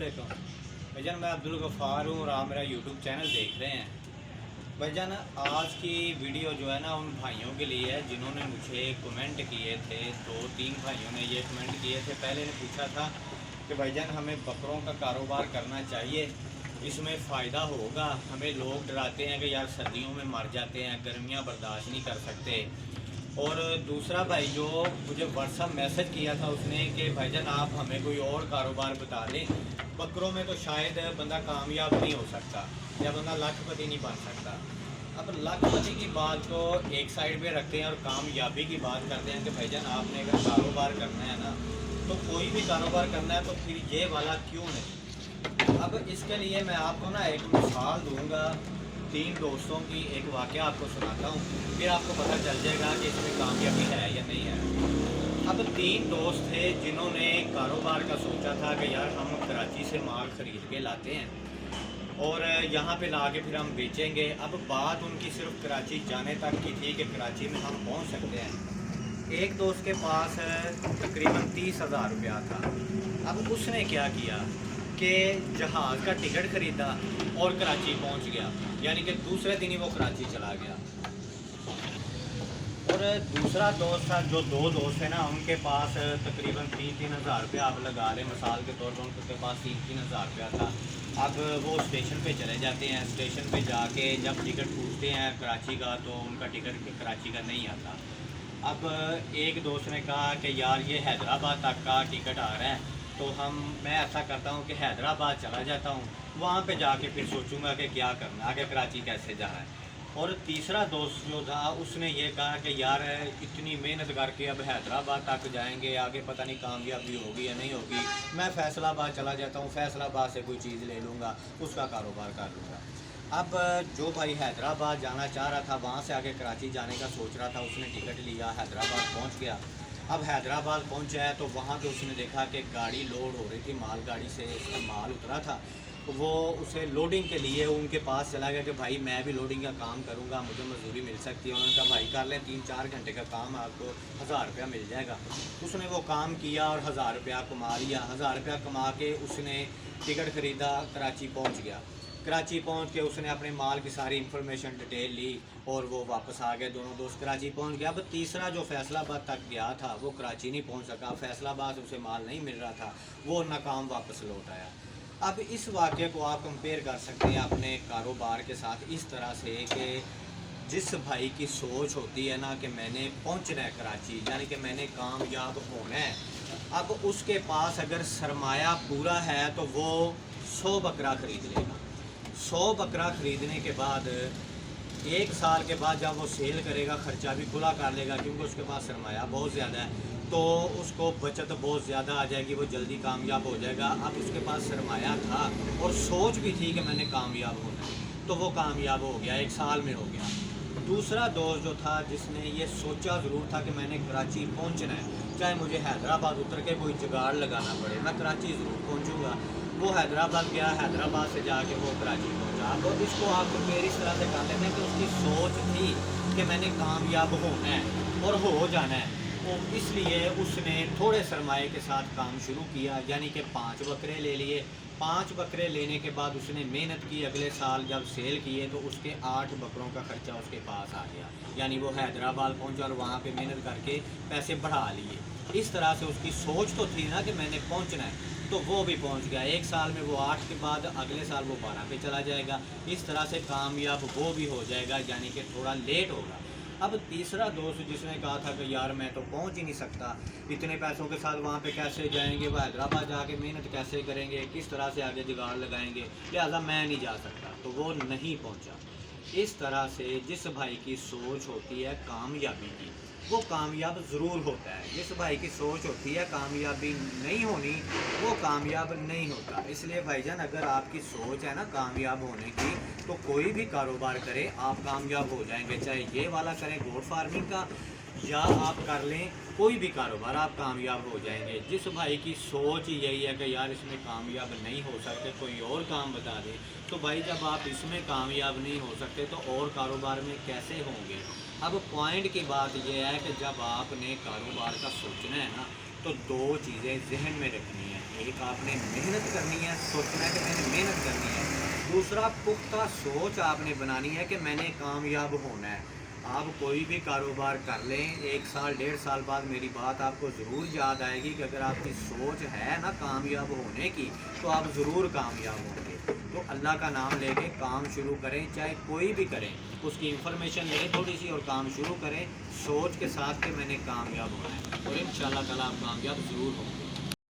वालेकुम भाईजान, मैं अब्दुल गफ़ार हूँ और आप मेरा यूट्यूब चैनल देख रहे हैं। भाईजान, आज की वीडियो जो है ना उन भाइयों के लिए है जिन्होंने मुझे कमेंट किए थे। 2-3 भाइयों ने ये कमेंट किए थे। पहले ने पूछा था कि भाईजान हमें बकरों का कारोबार करना चाहिए, इसमें फ़ायदा होगा। हमें लोग डराते हैं कि यार सर्दियों में मर जाते हैं, गर्मियाँ बर्दाश्त नहीं कर सकते। और दूसरा भाई जो मुझे व्हाट्सअप मैसेज किया था उसने कि भाईजान आप हमें कोई और कारोबार बता दें, बकरों में तो शायद बंदा कामयाब नहीं हो सकता या बंदा लाखपति नहीं बन सकता। अब लाखपति की बात तो एक साइड पे रखते हैं और कामयाबी की बात करते हैं कि भाईजान आपने अगर कारोबार करना है ना तो कोई भी कारोबार करना है तो फिर ये वाला क्यों नहीं। अब इसके लिए मैं आपको ना एक मिसाल दूंगा, 3 दोस्तों की एक वाक़या आपको सुनाता हूँ, फिर आपको पता चल जाएगा कि इसमें कामयाबी है या नहीं है। अब 3 दोस्त थे जिन्होंने कारोबार का सोचा था कि यार हम कराची से माल ख़रीद के लाते हैं और यहाँ पे ला के फिर हम बेचेंगे। अब बात उनकी सिर्फ कराची जाने तक की थी कि कराची में हम पहुँच सकते हैं। एक दोस्त के पास तकरीबन 30,000 रुपया था। अब उसने क्या किया कि जहाज़ का टिकट ख़रीदा और कराची पहुंच गया, यानी कि दूसरे दिन ही वो कराची चला गया। और दूसरा दोस्त था, जो 2 दोस्त थे ना उनके पास तकरीबन 3-3 हज़ार रुपया आप लगा लें, मिसाल के तौर पर उनके पास 3-3 हज़ार रुपया था। अब वो स्टेशन पे चले जाते हैं, स्टेशन पे जाके जब टिकट पूछते हैं कराची का तो उनका टिकट कराची का नहीं आता। अब एक दोस्त ने कहा कि यार ये हैदराबाद तक का टिकट आ रहा है तो मैं ऐसा करता हूँ कि हैदराबाद चला जाता हूँ, वहाँ पे जाके फिर सोचूंगा कि क्या करना आगे, कराची कैसे जाना है। और तीसरा दोस्त जो था उसने ये कहा कि यार इतनी मेहनत करके अब हैदराबाद तक जाएंगे, आगे पता नहीं कामयाबी होगी या नहीं होगी, मैं फैसलाबाद चला जाता हूँ, फैसलाबाद से कोई चीज़ ले लूँगा, उसका कारोबार कर लूँगा। अब जो भाई हैदराबाद जाना चाह रहा था, वहाँ से आगे कराची जाने का सोच रहा था, उसने टिकट लिया, हैदराबाद पहुँच गया। अब हैदराबाद पहुंचा है तो वहाँ पे उसने देखा कि गाड़ी लोड हो रही थी, माल गाड़ी से इसका माल उतरा था। तो वो उसे लोडिंग के लिए उनके पास चला गया कि भाई मैं भी लोडिंग का काम करूँगा, मुझे मजदूरी मिल सकती है। उन्होंने कहा भाई कर लें, 3-4 घंटे का काम, आपको 1000 रुपया मिल जाएगा। उसने वो काम किया और 1000 रुपया कमा लिया। 1000 रुपया कमा के उसने टिकट ख़रीदा, कराची पहुँच गया। कराची पहुंच के उसने अपने माल की सारी इन्फॉर्मेशन डिटेल ली और वो वापस आ गए, दोनों दोस्त कराची पहुंच गया। अब तीसरा जो फैसलाबाद तक गया था वो कराची नहीं पहुंच सका, फैसलाबाद उसे माल नहीं मिल रहा था, वो नाकाम वापस लौट आया। अब इस वाक़े को आप कंपेयर कर सकते हैं अपने कारोबार के साथ इस तरह से कि जिस भाई की सोच होती है ना कि मैंने पहुंचना है कराची, यानी कि मैंने कामयाब होना है, अब उसके पास अगर सरमाया पूरा है तो वो 100 बकरा ख़रीद लेगा। 100 बकरा ख़रीदने के बाद 1 साल के बाद जब वो सेल करेगा ख़र्चा भी खुला कर लेगा, क्योंकि उसके पास सरमाया बहुत ज़्यादा है, तो उसको बचत बहुत ज़्यादा आ जाएगी, वो जल्दी कामयाब हो जाएगा। अब उसके पास सरमाया था और सोच भी थी कि मैंने कामयाब होना है, तो वो कामयाब हो गया, 1 साल में हो गया। दूसरा दोस्त जो था जिसने ये सोचा ज़रूर था कि मैंने कराची पहुंचना है, चाहे मुझे हैदराबाद उतर के कोई जुगाड़ लगाना पड़े, मैं कराची ज़रूर पहुंचूंगा। वो हैदराबाद गया, हैदराबाद से जाके वो कराची पहुंचा। अब इसको आप कंपेयर इस तरह से कर लेते हैं कि उसकी सोच थी कि मैंने कामयाब होना है और हो जाना है, तो इसलिए उसने थोड़े सरमाए के साथ काम शुरू किया, यानी कि 5 बकरे ले लिए। 5 बकरे लेने के बाद उसने मेहनत की, अगले साल जब सेल किए तो उसके 8 बकरों का ख़र्चा उसके पास आ गया, यानी वो हैदराबाद पहुंचा और वहाँ पे मेहनत करके पैसे बढ़ा लिए। इस तरह से उसकी सोच तो थी ना कि मैंने पहुंचना है, तो वो भी पहुंच गया। 1 साल में वो 8 के बाद अगले साल वो 12 पे चला जाएगा। इस तरह से कामयाब वो भी हो जाएगा, यानी कि थोड़ा लेट होगा। अब तीसरा दोस्त जिसने कहा था कि यार मैं तो पहुंच ही नहीं सकता, इतने पैसों के साथ वहाँ पे कैसे जाएंगे, वो हैदराबाद जाके मेहनत कैसे करेंगे, किस तरह से आगे जुगाड़ लगाएंगे, लिहाजा मैं नहीं जा सकता, तो वो नहीं पहुँचा। इस तरह से जिस भाई की सोच होती है कामयाबी की, वो कामयाब ज़रूर होता है। जिस भाई की सोच होती है कामयाबी नहीं होनी, वो कामयाब नहीं होता। इसलिए भाईजान अगर आपकी सोच है ना कामयाब होने की, तो कोई भी कारोबार करें आप कामयाब हो जाएंगे। चाहे ये वाला करें गोट फार्मिंग का, या आप कर लें कोई भी कारोबार, आप कामयाब हो जाएंगे। जिस भाई की सोच यही है कि यार इसमें कामयाब नहीं हो सकते, कोई और काम बता दे, तो भाई जब आप इसमें कामयाब नहीं हो सकते तो और कारोबार में कैसे होंगे। अब पॉइंट की बात यह है कि जब आपने कारोबार का सोचना है ना, तो 2 चीज़ें जहन में रखनी है। ایک آپ نے محنت کرنی ہے، سوچنا ہے کہ میں نے محنت کرنی ہے۔ دوسرا پختہ سوچ آپ نے بنانی ہے کہ میں نے کامیاب ہونا ہے۔ آپ کوئی بھی کاروبار کر لیں، 1 سال 1.5 سال بعد میری بات آپ کو ضرور یاد آئے گی کہ اگر آپ کی سوچ ہے نا کامیاب ہونے کی تو آپ ضرور کامیاب ہوں گے۔ تو اللہ کا نام لے کے کام شروع کریں، چاہے کوئی بھی کریں، اس کی انفارمیشن لیں تھوڑی سی اور کام شروع کریں، سوچ کے ساتھ کہ میں نے کامیاب ہونا ہے، اور انشاءاللہ تعالیٰ آپ کامیاب ضرور ہوں گے۔